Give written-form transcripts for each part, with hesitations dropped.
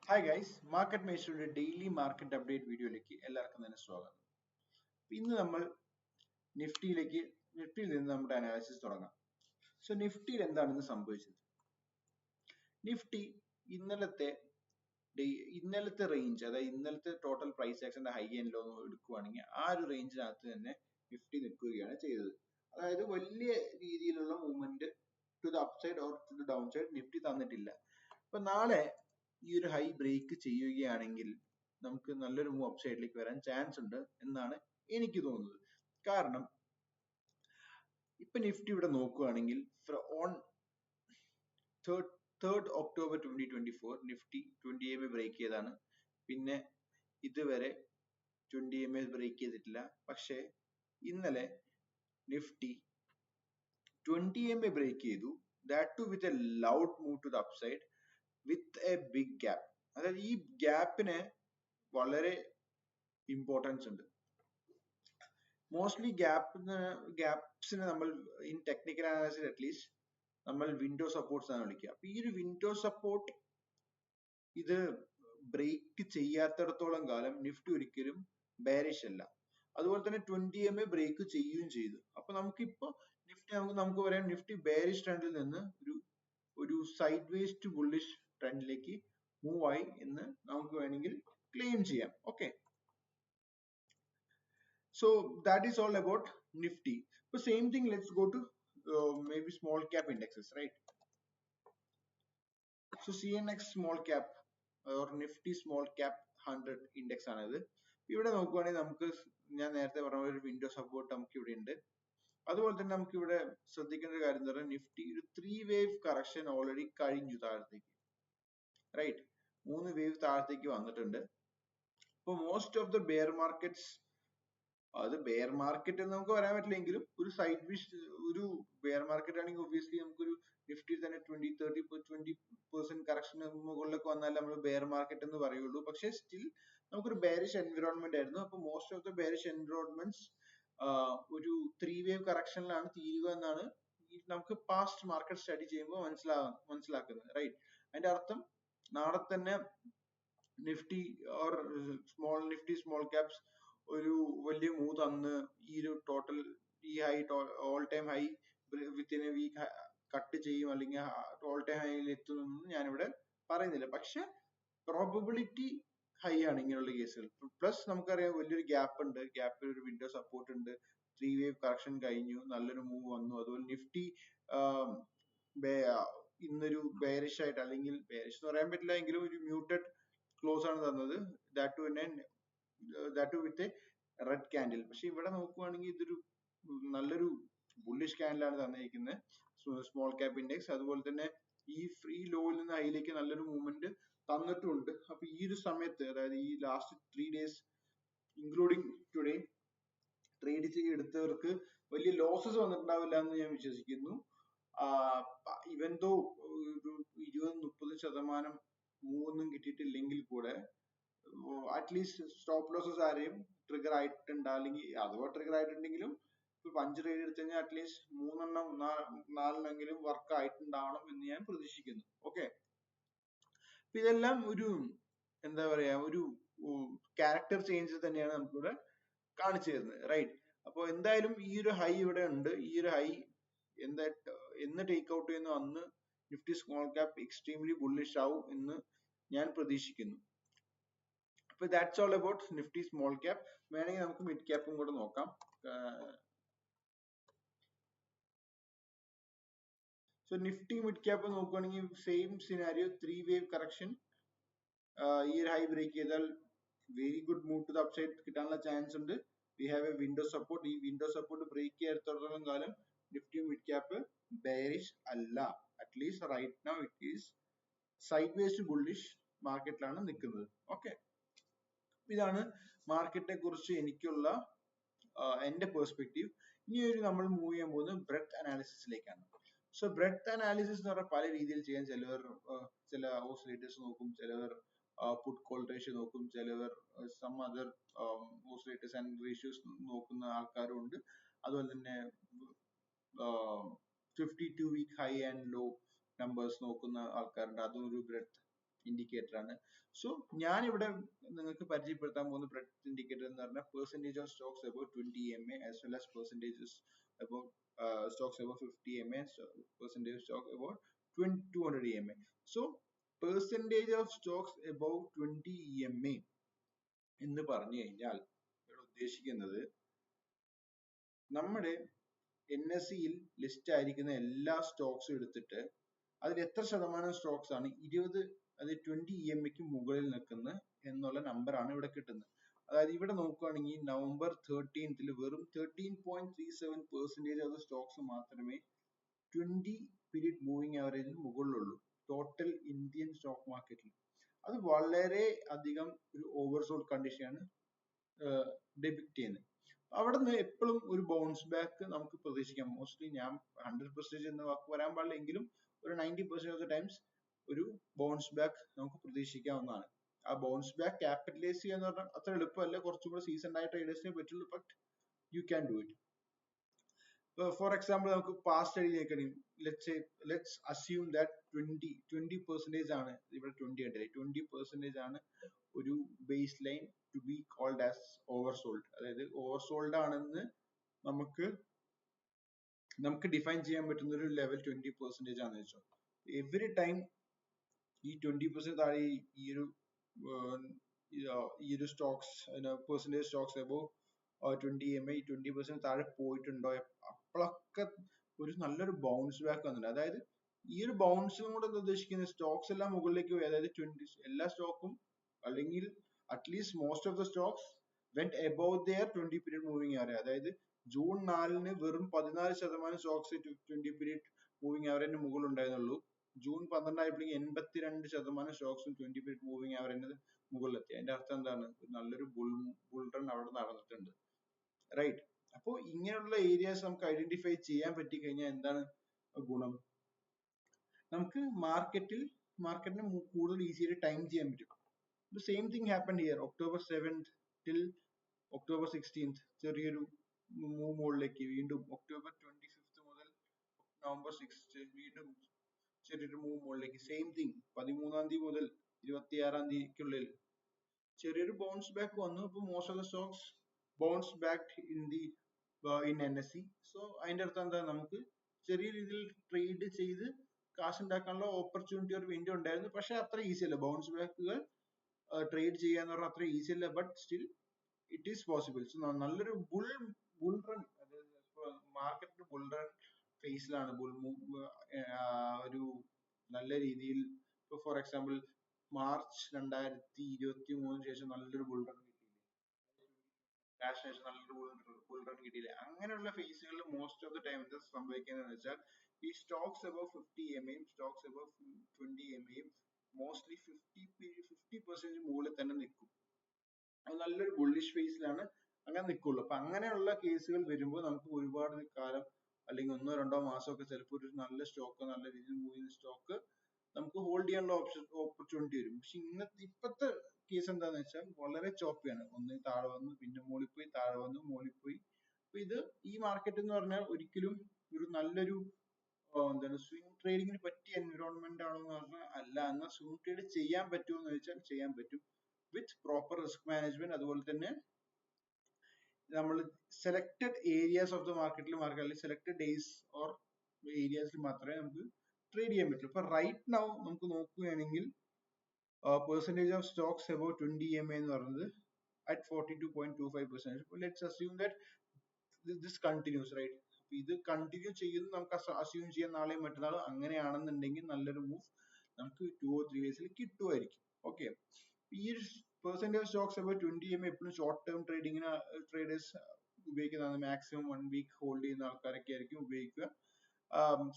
Hi guys, market മേഴ്സിയുടെ daily market update വീഡിയോയിലേക്ക് എല്ലാവർക്കും തന്നെ സ്വാഗതം. ഇന്ന് നമ്മൾ നിഫ്റ്റിയിൽ നിന്ന് നമ്മുടെ അനാലിസിസ് തുടങ്ങാം. സോ നിഫ്റ്റിയിൽ എന്താണ് ഇന്ന് സംഭവിച്ചത്? നിഫ്റ്റി ഇന്നലത്തെ റേഞ്ച്, അതായത് ഇന്നലത്തെ ടോട്ടൽ പ്രൈസ് ആക്ഷന്റെ ഹൈ ആൻഡ് ലോ എടുക്കുവാണെങ്കിൽ ആ ഒരു റേഞ്ചിനകത്ത് തന്നെ നിഫ്റ്റി നിൽക്കുകയാണ് ചെയ്തത്. അതായത് വലിയ രീതിയിലുള്ള movement to the upside or to the downside Nifty തന്നിട്ടില്ല. അപ്പൊ നാളെ ഈ ഒരു ഹൈ ബ്രേക്ക് ചെയ്യുകയാണെങ്കിൽ നമുക്ക് നല്ലൊരു മൂവ് അപ്സൈഡിലേക്ക് വരാൻ ചാൻസ് ഉണ്ട് എന്നാണ് എനിക്ക് തോന്നുന്നത്. കാരണം ഇപ്പൊ നിഫ്റ്റി ഇവിടെ നോക്കുകയാണെങ്കിൽ on 3rd October 2024 Nifty 20 MA break ചെയ്താണ്. പിന്നെ ഇതുവരെ 20 MA ബ്രേക്ക് ചെയ്തിട്ടില്ല. പക്ഷേ ഇന്നലെ നിഫ്റ്റി 20 MA ബ്രേക്ക് ചെയ്തു. That to with a loud move to the upside with a big gap. അതായത് ഈ ഗ്യാപ്പിന് വളരെ ഇമ്പോർട്ടൻസ് ഉണ്ട്. മോസ്റ്റ്ലി ഗ്യാപ്സിനെ നമ്മൾ ഇൻ ടെക്നിക്കൽ അനാലിസിസ് അറ്റ്ലീസ്റ്റ് നമ്മൾ വിൻഡോ സപ്പോർട്ട്സ് ആണ് വിളിക്കുക. അപ്പൊ ഈ ഒരു വിൻഡോ സപ്പോർട്ട് ഇത് ബ്രേക്ക് ചെയ്യാത്തിടത്തോളം കാലം നിഫ്റ്റി ഒരിക്കലും ബെയറിഷ് അല്ല. അതുപോലെ തന്നെ 20 MA ബ്രേക്ക് ചെയ്യുകയും ചെയ്തു. അപ്പൊ നമുക്കിപ്പോ നമുക്ക് പറയാം നിഫ്റ്റി ബെയറിഷ് ട്രെൻഡിൽ നിന്ന് ഒരു സൈഡ് വേസ് ടു ബുള്ളിഷ് ട്രെൻഡിലേക്ക് മൂവ് ആയി എന്ന് നമുക്ക് വേണമെങ്കിൽ ക്ലെയിം ചെയ്യാം. Okay, so that is all about Nifty. But same thing, let's go to maybe small cap indexes, right? So CNX small cap or Nifty small cap 100 index ആണിത്. ഇവിടെ നോക്കുവാണെങ്കിൽ നമുക്ക് ഞാൻ നേരത്തെ പറഞ്ഞ ഒരു വിൻഡോ സപ്പോർട്ട് നമുക്ക് ഇവിടെ ഉണ്ട്. അതുപോലെ തന്നെ നമുക്ക് ഇവിടെ ശ്രദ്ധിക്കേണ്ട ഒരു കാര്യം എന്ന് പറഞ്ഞാൽ നിഫ്റ്റി ഒരു 3 വേവ് കറക്ഷൻ ഓൾറെഡി കഴിഞ്ഞു താഴത്തേക്ക്, റൈറ്റ്? 3 വേവ് താഴത്തേക്ക് വന്നിട്ടുണ്ട്. ഇപ്പൊ most of the bear markets, അത് ബെയർ മാർക്കറ്റ് എന്ന് നമുക്ക് പറയാൻ പറ്റില്ലെങ്കിലും ഒരു സൈഡ് വിഷ്, ഒരു ബെയർ മാർക്കറ്റ് ആണെങ്കിൽ ഒബ്വിയസ്ലി നമുക്കൊരു നിഫ്റ്റി തന്നെ 20% കറക്ഷൻ മുകളിലൊക്കെ വന്നാൽ നമ്മൾ ബെയർ മാർക്കറ്റ് എന്ന് പറയുള്ളൂ. പക്ഷേ സ്റ്റിൽ നമുക്കൊരു ബെയറിഷ് എൻവിറോൺമെന്റ് ആയിരുന്നു. അപ്പൊ മോസ്റ്റ് ഓഫ് ദ ബെയറിഷ് എൻവിറോൺമെന്റ്സ് ഒരു 3 വേവ് കറക്ഷനിലാണ് തീരുക എന്നാണ് നമുക്ക് പാസ്റ്റ് മാർക്കറ്റ് സ്റ്റഡി ചെയ്യുമ്പോൾ മനസ്സിലാക്കുന്നത്, റൈറ്റ്? അതിന്റെ അർത്ഥം നാളെ തന്നെ Nifty or Nifty small caps ഒരു വലിയ മൂവ് തന്ന് ഈ ഒരു ടോട്ടൽ ഈ high all time high within a week cut ചെയ്യും അല്ലെങ്കിൽ ഓൾ ടൈം ഹൈയിൽ എത്തുമെന്ന് ഞാനിവിടെ പറയുന്നില്ല. പക്ഷെ പ്രോബബിലിറ്റി ഹൈ ആണ് ഇങ്ങനെയുള്ള കേസുകൾ. പ്ലസ് നമുക്കറിയാം വലിയൊരു ഗ്യാപ്പ് ഉണ്ട്, ഗ്യാപ്പിൽ ഒരു വിൻഡോ സപ്പോർട്ട് ഉണ്ട്, 3 വേവ് കറക്ഷൻ കഴിഞ്ഞു, നല്ലൊരു മൂവ് വന്നു. അതുപോലെ നിഫ്റ്റി ഇന്നൊരു ബെയറിഷ് ആയിട്ട്, അല്ലെങ്കിൽ ബെയറിഷ് എന്ന് പറയാൻ പറ്റില്ല എങ്കിലും ഒരു മ്യൂട്ടഡ് ക്ലോസ് ആണ് തന്നത്, that with a red candle. പക്ഷെ ഇവിടെ നോക്കുവാണെങ്കിൽ ഇതൊരു നല്ലൊരു ബുള്ളിഷ് ക്യാൻഡിലാണ് തന്നിരിക്കുന്നത് സ്മോൾ ക്യാപ് ഇൻഡെക്സ്. അതുപോലെ തന്നെ ഈ ലോയിൽ നിന്ന് ഹൈയിലേക്ക് നല്ലൊരു മൂവ്മെന്റ് തന്നിട്ടുണ്ട്. അപ്പൊ ഈ ഒരു സമയത്ത്, അതായത് ഈ last 3 days including today trade എടുത്തവർക്ക് വലിയ ലോസസ് വന്നിട്ടുണ്ടാവില്ല എന്ന് ഞാൻ വിശ്വസിക്കുന്നു. ഇവൻ ദോ ഒരു 20-30% മൂവൊന്നും കിട്ടിയിട്ടില്ലെങ്കിൽ കൂടെ അറ്റ്ലീസ്റ്റ് സ്റ്റോപ്പ് ലോസസ് ആരെയും ട്രിഗർ ആയിട്ടുണ്ട്, അല്ലെങ്കിൽ അഥവാ ട്രിഗർ ആയിട്ടുണ്ടെങ്കിലും ഇപ്പൊ 5 ട്രേഡ് എടുത്തു കഴിഞ്ഞാൽ അറ്റ്ലീസ്റ്റ് 4-എണ്ണമെങ്കിലും വർക്ക് ആയിട്ടുണ്ടാവണം എന്ന് ഞാൻ പ്രതീക്ഷിക്കുന്നു. ഓക്കെ, ഇതെല്ലാം ഒരു എന്താ പറയാ, ഒരു ക്യാരക്ടർ ചേഞ്ച് തന്നെയാണ് നമുക്കിവിടെ കാണിച്ചു തരുന്നത്, റൈറ്റ്? അപ്പൊ എന്തായാലും ഈ ഒരു ഹൈ ഇവിടെ ഉണ്ട്. ഈ ഒരു ഹൈ എന്ന് ടേക്ക് ഔട്ട് ചെയ്യുന്നു അന്ന് Nifty small cap extremely bullish ആവും എന്ന് ഞാൻ പ്രതീക്ഷിക്കുന്നു. അപ്പൊ that's all about Nifty small cap. വേണമെങ്കിൽ നമുക്ക് മിഡ് ക്യാപ്പും കൂടെ നോക്കാം. സോ നിഫ്റ്റി മിഡ് ക്യാപ്പ് നോക്കുകയാണെങ്കിൽ സെയിം സിനാരിയോ, 3 വേവ് കറക്ഷൻ. ഈ ഒരു ഹൈ ബ്രേക്ക് ചെയ്താൽ very good move to the upside കിട്ടാനുള്ള ചാൻസ് ഉണ്ട്. We have a window support. ഈ വിൻഡോ സപ്പോർട്ട് ബ്രേക്ക് ചെയ്യാത്തോളം കാലം നിഫ്റ്റി മിഡ് ക്യാപ്പ് ബെയറിഷ് അല്ല. At least right now it is side vase bullish മാർക്കറ്റിലാണ് നിൽക്കുന്നത്. ഓക്കെ, ഇതാണ് മാർക്കറ്റിനെ കുറിച്ച് എനിക്കുള്ള എന്റെ പെർസ്പെക്റ്റീവ്. ഇനി നമ്മൾ മൂവ് ചെയ്യാൻ പോകുന്നത് ബ്രെഡ്ത്ത് അനാലിസിസിലേക്കാണ്. സോ ബ്രെഡ്ത്ത് അനാലിസിസ് എന്ന് പറഞ്ഞാൽ പല രീതിയിൽ ചെയ്യാൻ. ചില ഓസിലേറ്റേഴ്സ് നോക്കും, ചിലവർ പുട്ട് കോൾ റേഷ്യോ നോക്കും, ചിലവർ some other oscillators and ratios നോക്കുന്ന ആൾക്കാരും ഉണ്ട്. അതുപോലെ തന്നെ 52 week high and low numbers നോക്കുന്ന ആൾക്കാരുണ്ട്. അതും ഒരു ബ്രെഡ്ത്ത് ഇൻഡിക്കേറ്റർ ആണ്. സോ ഞാൻ ഇവിടെ നിങ്ങൾക്ക് പരിചയപ്പെടുത്താൻ പോകുന്ന ബ്രെഡ്ത്ത് ഇൻഡിക്കേറ്റർ എന്ന് പറഞ്ഞാൽ percentage of Stokes about 20 MA as well as percentages about stocks above 50 MA, percentage of stock about 200 EMA. So percentage of stocks above 20 EMA എന്ന് പറഞ്ഞു കഴിഞ്ഞാൽ ഇവിടെ ഉദ്ദേശിക്കുന്നത് നമ്മുടെ NSE-യിൽ ലിസ്റ്റ് ആയിരിക്കുന്ന എല്ലാ സ്റ്റോക്സും എടുത്തിട്ട് അതിൽ എത്ര ശതമാനം സ്റ്റോക്സ് ആണ് 20 20 EMAക്ക് മുകളിൽ നിൽക്കുന്നത് എന്നുള്ള നമ്പർ ആണ് ഇവിടെ കിട്ടുന്നത്. അതായത് ഇവിടെ നോക്കുകയാണെങ്കിൽ നവംബർ 13th വെറും 13.37% ഓഫ് സ്റ്റോക്സ് മാത്രമേ 20 പീരീഡ് മൂവിംഗ് ആവറേജിന് മുകളിലുള്ളൂ ടോട്ടൽ ഇന്ത്യൻ സ്റ്റോക്ക് മാർക്കറ്റിൽ. അത് വളരെ അധികം ഒരു ഓവർസോൾഡ് കണ്ടീഷനാണ് ഡെപിക്ട് ചെയ്യുന്നത്. അവിടെ നിന്ന് എപ്പോഴും ഒരു ബൗൺസ് ബാക്ക് നമുക്ക് പ്രതീക്ഷിക്കാം. മോസ്റ്റ്ലി ഞാൻ 100% എന്ന വാക്ക് വരാൻ പാടില്ല എങ്കിലും ഒരു 90% ഓഫ് ദ ടൈംസ് ഒരു ബൗൺസ് ബാക്ക് നമുക്ക് പ്രതീക്ഷിക്കാവുന്നതാണ്. ആ ബൗൺസ് ബാക്ക് ക്യാപിറ്റലൈസ് ചെയ്യുക എന്ന് പറഞ്ഞാൽ അത്ര എളുപ്പമല്ല, കുറച്ചും കൂടെ സീസൺഡ് ആയ ട്രേഡേഴ്സിനെ പറ്റുള്ളൂ. But you can do it. For example നമുക്ക് past idea let's assume that 20% ആണ് ഇവിടെ 20% ആണ് ഒരു base line to be called as oversold. അതായത് ഓവർസോൾഡ് ആണെന്ന് നമുക്ക് ഡിഫൈൻ ചെയ്യാൻ പറ്റുന്ന ഒരു ലെവൽ 20% ആണെന്ന് വെച്ചോ. എവറി ടൈം ഈ 20% താഴെ ഈ ഒരു stocks percentage stocks above 20 MA 20% താഴെ പോയിട്ടുണ്ടോ അപ്പോഴൊക്കെ ഒരു നല്ലൊരു ബൗൺസ് ബാക്ക് വന്നിട്ടുണ്ട്. അതായത് ഈ ഒരു ബൗൺസും കൂടെ ഉദ്ദേശിക്കുന്നത് സ്റ്റോക്സ് എല്ലാം മുകളിലേക്ക് പോയി, അതായത് എല്ലാ സ്റ്റോക്കും അല്ലെങ്കിൽ at least most of the stocks went above their 20 period moving average. അതായത് ജൂൺ 4-ന് വെറും 14% സ്റ്റോക്സ് 20 പീരീഡ് മൂവിംഗ് ആവറേജിന് മുകളിൽ ഉണ്ടായിരുന്നുള്ളൂ. ജൂൺ 12 ആയപ്പോഴേക്കും 82% സ്റ്റോക്സും 20 പീരീഡ് മൂവിംഗ് ആവറേജിന് മുകളിലെത്തി. അതിന്റെ അർത്ഥം എന്താണ്? നല്ലൊരു ബുൾ റൺ അവിടെ നടന്നിട്ടുണ്ട്, റൈറ്റ്? അപ്പോൾ ഇങ്ങനെയുള്ള ഏരിയാസ് നമുക്ക് ഐഡന്റിഫൈ ചെയ്യാൻ പറ്റി കഴിഞ്ഞാൽ എന്താണ് ഗുണം? നമുക്ക് മാർക്കറ്റിനെ കൂടുതൽ ഈസിയായിട്ട് ടൈം ചെയ്യാൻ പറ്റും. The same thing happened here. October 7th till October 16th ചെറിയൊരു മൂവ് മുകളിലേക്ക്, വീണ്ടും October 25th മുതൽ November 6th വീണ്ടും ചെറിയൊരു മൂവ് മുകളിലേക്ക്. സെയിം തിങ് 13-ാം തീയതി മുതൽ 26-ാം തീയതിക്കുള്ളിൽ ചെറിയൊരു ബൗൺസ് ബാക്ക് വന്നു. അപ്പോൾ most of the stocks bounce back in NSE. So അതിന്റെ അർത്ഥം എന്താ? നമുക്ക് ചെറിയ രീതിയിൽ ട്രേഡ് ചെയ്ത് കാശ് ഉണ്ടാക്കാനുള്ള ഓപ്പർച്യൂണിറ്റി ഒരു വിൻഡോ ഉണ്ടായിരുന്നു. പക്ഷെ അത്ര ഈസി അല്ല ബൗൺസ് ബാക്കുകൾ ട്രേഡ് ചെയ്യാന്ന് പറഞ്ഞാൽ അത്ര ഈസി അല്ല. But still it is possible. So നല്ലൊരു bull run, market bull run ഫേസിലാണ്. ഒരു നല്ല രീതിയിൽ ഇപ്പൊ ഫോർ എക്സാമ്പിൾ മാർച്ച് 2023 ശേഷം നല്ലൊരു ബുൾ റൺ കിട്ടിയില്ലേ, ശേഷം നല്ലൊരു ബുൾ റൺ കിട്ടിയില്ലേ? അങ്ങനെയുള്ള ഫേസുകളിൽ മോസ്റ്റ് ഓഫ് ദ ടൈം എന്താ സംഭവിക്കുന്നതെന്ന് വെച്ചാൽ ഈ stocks above 50 MA stocks above 20 MA mostly 50% മുകളിൽ തന്നെ നിൽക്കും. അത് നല്ലൊരു ബുള്ളിഷ് ഫേസിലാണ് അങ്ങനെ നിൽക്കുള്ളൂ. അപ്പൊ അങ്ങനെയുള്ള കേസുകൾ വരുമ്പോൾ നമുക്ക് ഒരുപാട് കാലം അല്ലെങ്കിൽ 1-2 മാസമൊക്കെ ചിലപ്പോൾ ഒരു നല്ല സ്റ്റോക്ക്, നല്ല രീതിയിൽ മൂവ് ചെയ്യുന്ന സ്റ്റോക്ക് നമുക്ക് ഹോൾഡ് ചെയ്യാനുള്ള ഓപ്പർച്യൂണിറ്റി വരും. പക്ഷെ ഇപ്പോഴത്തെ കേസ് എന്താന്ന് വെച്ചാൽ വളരെ ചോപ്പിയാണ്. ഒന്ന് താഴെ വന്നു, പിന്നെ മുകളിൽ പോയി, താഴെ വന്നു, മുകളിൽ പോയി. അപ്പൊ ഈ മാർക്കറ്റ് എന്ന് പറഞ്ഞാൽ ഒരിക്കലും ഒരു നല്ലൊരു എന്താണ് സ്വിംഗ് ട്രേഡിങ്ങിന് പറ്റിയ എൻവിറോൺമെന്റ് ആണോ എന്ന് പറഞ്ഞാൽ അല്ല. എന്നാൽ സ്വിംഗ് ട്രേഡ് ചെയ്യാൻ പറ്റുമോ എന്ന് ചോദിച്ചാൽ ചെയ്യാൻ പറ്റും വിത്ത് പ്രോപ്പർ റിസ്ക് മാനേജ്മെന്റ്. അതുപോലെ തന്നെ നമ്മൾ സെലക്ടഡ് ഏരിയാസ് ഓഫ് ദ മാർക്കറ്റിൽ അല്ലെങ്കിൽ സെലക്ടഡ് ഡേയ്സ് ഓർ ഏരിയാസിൽ മാത്രമേ നമുക്ക് ട്രേഡ് ചെയ്യാൻ പറ്റുള്ളൂ. ഇപ്പൊ റൈറ്റ് നൗ നമുക്ക് നോക്കുകയാണെങ്കിൽ percentage of Stokes about 20 MA എന്ന് പറയുന്നത് at 42.25%. Let's assume that this continues, right? ഇത് കണ്ടിന്യൂ ചെയ്യുന്നു നമുക്ക് അസ്യൂം ചെയ്യാൻ നാളെയും മറ്റന്നാളും. അങ്ങനെയാണെന്നുണ്ടെങ്കിൽ നല്ലൊരു മൂവ് നമുക്ക് 2 or 3 ഡേയ്സിൽ കിട്ടുമായിരിക്കും. ഓക്കെ, ഈ പെർസെന്റേജ് സ്റ്റോക്സ് അബൌട്ട് 20 MA എപ്പോഴും ഷോർട്ട് ടേം ട്രേഡിങ്ങിന് ട്രേഡേഴ്സ് ഉപയോഗിക്കുന്നതാണ്. മാക്സിമം 1 വീക്ക് ഹോൾഡ് ചെയ്യുന്ന ആൾക്കാരൊക്കെ ആയിരിക്കും ഉപയോഗിക്കുക.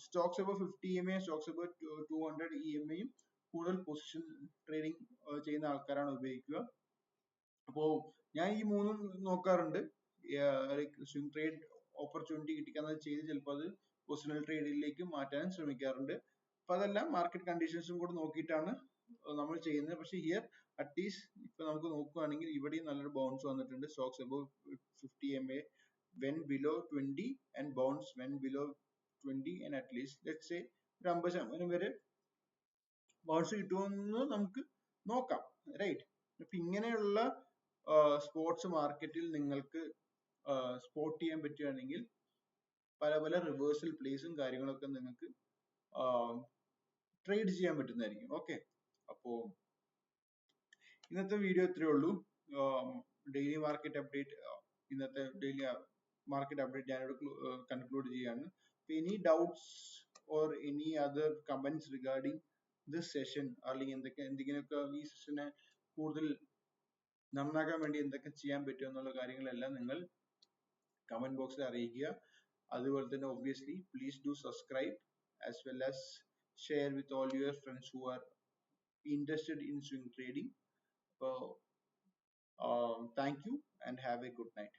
Stocks about 50 MA stocks about 200 EMA യും കൂടുതൽ പൊസിഷൻ ട്രേഡിംഗ് ചെയ്യുന്ന ആൾക്കാരാണ് ഉപയോഗിക്കുക. അപ്പോ ഞാൻ ഈ മൂന്നും നോക്കാറുണ്ട്. സ്വിംഗ് ട്രേഡ് ഓപ്പർച്യൂണിറ്റി കിട്ടിക്കുന്നത് ചെയ്ത് ചിലപ്പോൾ അത് പൊസിഷണൽ ട്രേഡിലേക്ക് മാറ്റാൻ ശ്രമിക്കാറുണ്ട്. അപ്പൊ അതെല്ലാം മാർക്കറ്റ് കണ്ടീഷൻസും കൂടെ നോക്കിയിട്ടാണ് നമ്മൾ ചെയ്യുന്നത്. പക്ഷെ ഹിയർ അറ്റ്ലീസ്റ്റ് ഇപ്പൊ നമുക്ക് നോക്കുകയാണെങ്കിൽ ഇവിടെയും നല്ലൊരു ബൗൺസ് വന്നിട്ടുണ്ട്. Stocks above 50 MA went below 20 and bounce went below 20 and at least let's say ഒരു 50% വരെ ബൗൺസ് കിട്ടുമെന്ന് നമുക്ക് നോക്കാം, റൈറ്റ്. അപ്പൊ ഇങ്ങനെയുള്ള സ്പോർട്സ് മാർക്കറ്റിൽ നിങ്ങൾക്ക് സ്പോട്ട് ചെയ്യാൻ പറ്റുകയാണെങ്കിൽ പല പല റിവേഴ്സൽ പ്ലേസും കാര്യങ്ങളൊക്കെ നിങ്ങൾക്ക് ട്രേഡ് ചെയ്യാൻ പറ്റുന്നതായിരിക്കും. ഓക്കെ, അപ്പോ ഇന്നത്തെ വീഡിയോ ഇത്രയേ ഉള്ളൂ. ഡെയിലി മാർക്കറ്റ് അപ്ഡേറ്റ്, ഇന്നത്തെ ഡെയിലി മാർക്കറ്റ് അപ്ഡേറ്റ് ഞാനിവിടെ കൺക്ലൂഡ് ചെയ്യാണ്. Any doubts or any other comments regarding this session, അല്ലെങ്കിൽ എന്തെങ്കിലുമൊക്കെ ഈ സെഷനെ കൂടുതൽ നന്നാക്കാൻ വേണ്ടി എന്തൊക്കെ ചെയ്യാൻ പറ്റും എന്നുള്ള കാര്യങ്ങളെല്ലാം നിങ്ങൾ കമന്റ് ബോക്സിൽ അറിയിക്കുക. അതുപോലെ തന്നെ obviously please do subscribe as well as share with all your friends who are interested in swing trading. So, thank you and have a good night.